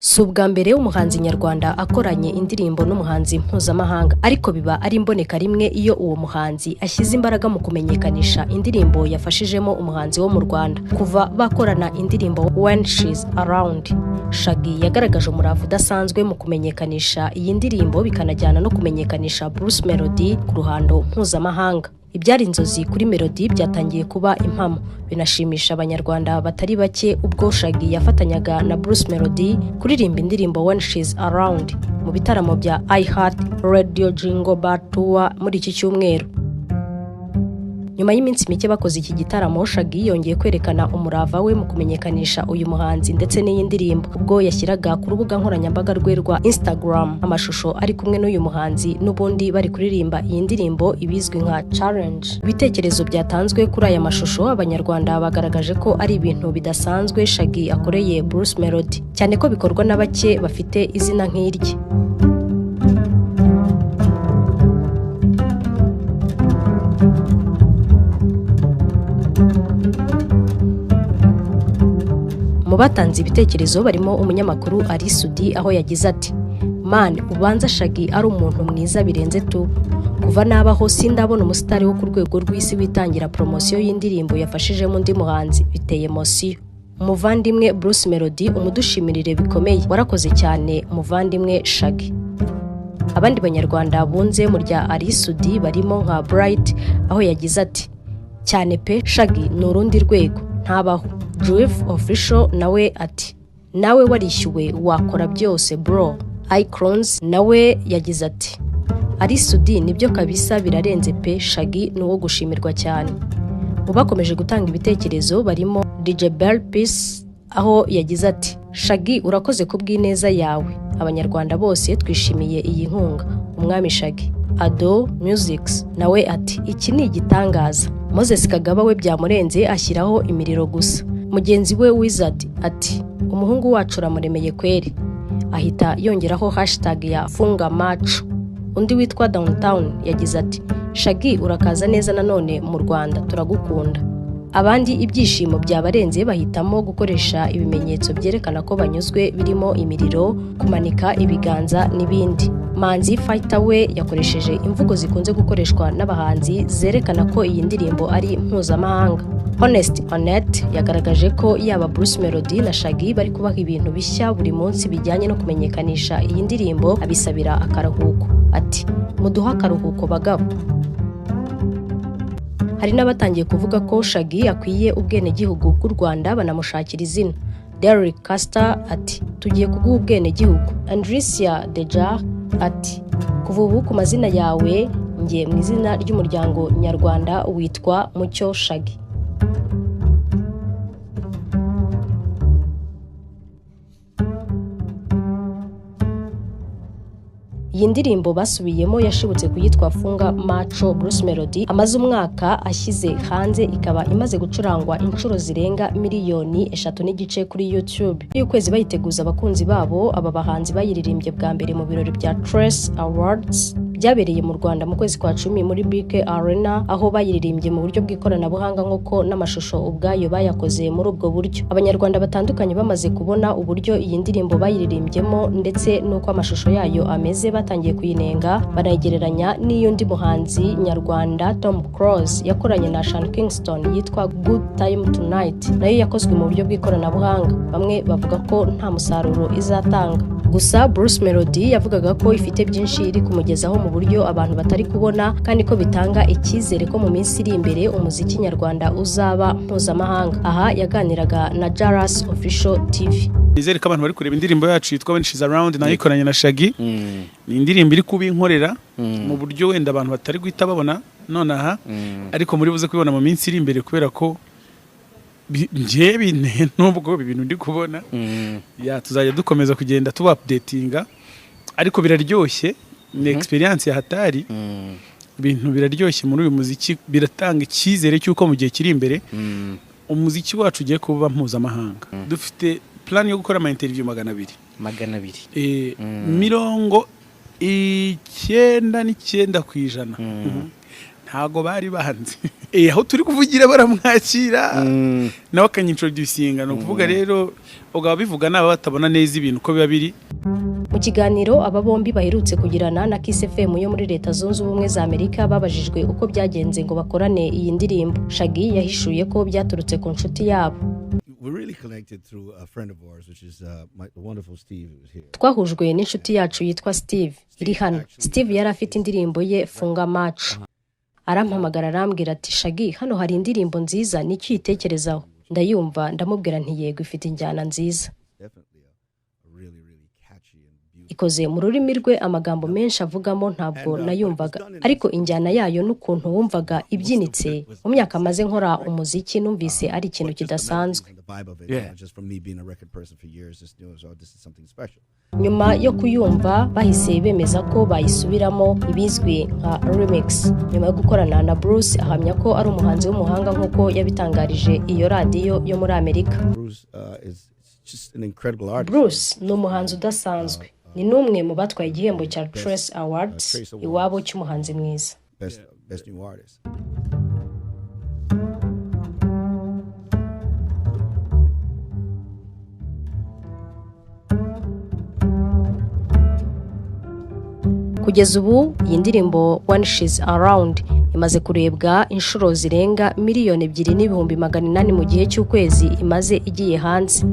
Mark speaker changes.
Speaker 1: Si ubwa mbere umuhanzi nyarwanda akoranye indirimbo n'umuhanzi mpuzamahanga, ariko biba ari imboneka rimwe iyo uwo muhanzi ashyize imbaraga mu kumenyekanisha indirimbo yafashijemo umuhanzi wo mu Rwanda. Kuva bakorana indirimbo When She's Around, Shaggy yagaragaje umurava udasanzwe mu kumenyekanisha iyi ndirimbo, bikanajyana no kumenyekanisha Bruce Melody ku ruhando mpuzamahanga. Ibyari inzozi kuri Melody byatangiye kuba impamo, binashimisha abanyarwanda batari bake ubwo Shaggy yafatanyaga na Bruce Melody kuririmba indirimbo When She's Around mu bitaramo bya iHeart Radio Jingle Ball Tour muri iki cyumweru. Nyuma y'iminsi mike bakoze iki gitaramo, Shaggy yongeye kwerekana umurava we mu kumenyekanisha uyu muhanzi ndetse n'iyi ndirimbo, ubwo yashyiraga ku rubuga nkoranyambaga rwe rwa Instagram amashusho ari kumwe n'uyu muhanzi n'ubundi bari kuririmba iyi ndirimbo ibizwi nka challenge. Ibitekerezo byatanzwe kuri aya mashusho, abanyarwanda bagaragaje ko ari ibintu bidasanzwe Shaggy akoreye Bruce Melody, cyane ko bikorwa na bake bafite izina nk'irye. Mu batanze ibitekerezo barimo umunyamakuru Ali Sudi, aho yagize ati: "Man, ubanza Shaggy ari umuntu mwiza birenze tu. Kuva nabaho sindabona umusitari wo ku rwego rw'isi witangira promosiyo y'indirimbo yafashijemo undi muhanzi, biteye emotion. Umuvandimwe Bruce Melody, umudushimirire bikomeye, warakoze cyane umuvandimwe Shaggy." Abandi banyarwanda bunze mu rya Ali Sudi barimo nka Bright, aho yagize ati: "Cyane pe, Shaggy ni urundi rwego, ntabaho." Drive Official nawe ati: "Nawe warishyuwe, wakora byose bro." Icons nawe yagize ati: "Ali Sudi nibyo kabisa, birarenze pe, Shaggy ni uwo gushimirwa cyane." Mu bakomeje gutanga ibitekerezo barimo DJ Bell Peace, aho yagize ati: "Shaggy urakoze kubw'ineza yawe, abanyarwanda bose twishimiye iyi nkunga, umwami Shaggy." Ado Musics nawe ati: "Iki ni igitangaza." Moses Kagaba we byamurenze, ashyiraho imiriro gusa. Mugenzi we Wizard ati: "Umuhungu wacu uramuremeye kweri." Ahita yongeraho hashtag ya funga match. Undi witwa Downtown yagize ati: "Shaggy urakaza neza nanone mu Rwanda, turagukunda." Abandi ibyishimo byabarenze bahitamo gukoresha ibimenyetso byerekana ko banyuzwe, birimo imiriro, kumanika ibiganza n'ibindi. Manzi Fighter we yakoresheje imvugo zikunze gukoreshwa n'abahanzi zerekana ko iyi ndirimbo ari mpuzamahanga. Honest Honest yagaragaje ko yaba Bruce Melody na Shaggy bari kubaha ibintu bishya buri munsi bijyanye no kumenyekanisha iyi ndirimbo, abisabira akaruhuko. Ati: "Muduha akaruhuko bagabo." Hari n'abatangiye kuvuga ko Shaggy akwiye ubwenegihugu bw'u Rwanda, banamushakira izina. Derrick Caster ati: "Tugiye kuguha ubwenegihugu." Andrisia Dejar ati: "Kuva ubu ku mazina yawe ngiye mu izina ry'umuryango nyarwanda witwa Mucyo Shaggy." Iyi ndirimbo basubiyemo yashibutse kuyitwa Funga Macho. Bruce Melody amaze umwaka ashyize hanze, ikaba imaze gucurangwa inshuro zirenga 3.5 miliyoni kuri YouTube. Y'ukwezi bayiteguza abakunzi babo, aba bahanzi bayiririmbye bwa mbere mu birori bya Trace Awards byabereye mu Rwanda mu kwezi kwa 10 muri BK Arena, aho bayiririmbye mu buryo bw'ikoranabuhanga nk'uko n'amashusho ubwayo bayakoze muri ubwo buryo. Abanyarwanda batandukanye bamaze kubona uburyo iyi ndirimbo bayiririmbyemo ndetse n'uko amashusho yayo ameze, batangiye kuyinenga, banayigereranya n'iyundi muhanzi nyarwanda Tom Cruise yakoranye na Sean Kingston yitwa Good Time Tonight, nayo yakozwe mu buryo bw'ikoranabuhanga. Bamwe bavuga ko nta musaruro izatanga. Gusa Bruce Melody yavugaga ko ifite byinshi iri kumugezaho mu buryo abantu batari kubona, kandi ko bitanga icyizere ko mu minsi iri imbere umuziki nyarwanda uzaba mpuzamahanga. Aha yaganiraga na Jaras Official TV.
Speaker 2: Nizere ko abantu bari kureba indirimbo yacu yitwa When She's Around nayo ikoranye na Shaggy. Ni indirimbo iri kubinkorera mu buryo wenda abantu batari guhita babona nonaha, ariko muri buze kubibona mu minsi iri imbere, kubera ko njyewe nubwo ibintu ndi kubona tuzajya dukomeza kugenda tuba updatinga, ariko biraryoshye, ni experience ya hatari. Ibintu biraryoshye muri uyu muziki, biratanga icyizere cy'uko mu gihe kiri imbere umuziki wacu ugiye kuba mpuzamahanga. Dufite plan yo gukora ama interview 200 99% ntago bari bahanze aho turi kuvugira baramwakira nawe akanyintroducinga no kuvuga rero ugaba bivuga naba batabona neza ibintu uko biba biri.
Speaker 1: Mu kiganiro aba bombi baherutse kugirana na Kiss FM yo muri Leta Zunze Ubumwe za Amerika babajijwe uko byagenze ngo bakorane iyi ndirimbo. Shaggy yahishuye ko byaturutse ku nshuti yabo.
Speaker 3: We're really connected through a friend of ours, which is my wonderful Steve, who's here.
Speaker 1: Twahujwe n'inshuti yacu yitwa Steve iri hano. Steve yari afite indirimbo ye Funga Match. Arampamagara arambwira ati Shaggy, hano hari indirimbo nziza n'icyo yitekerezaho. Ndayumva ndamubwira nti yego ifite injyana nziza. Ikoze mu rurimi rwe amagambo menshi avugamo ntabwo nayumvaga, ariko injyana yayo n'ukuntu wumvaga ibyinitse. Mu myaka maze nkora umuziki numvise ari ikintu kidasanzwe. Nyuma yo kuyumva bahise bemeza ko bayisubiramo ibizwi nka remix. Nyuma yo gukorana na Bruce ahamya ko ari umuhanzi w'umuhanga nk'uko yabitangarije iyo radiyo yo muri Amerika. Bruce ni umuhanzi udasanzwe. Ni numwe mu batwaye igihembo cya Trace Awards iwabo cy'umuhanzi mwiza.
Speaker 3: Best new artist.
Speaker 1: Kugeza ubu iyi ndirimbo When She's Around imaze kurebwa inshuro zirenga 2,800,000 mu gihe cy'ukwezi imaze igiye hanze.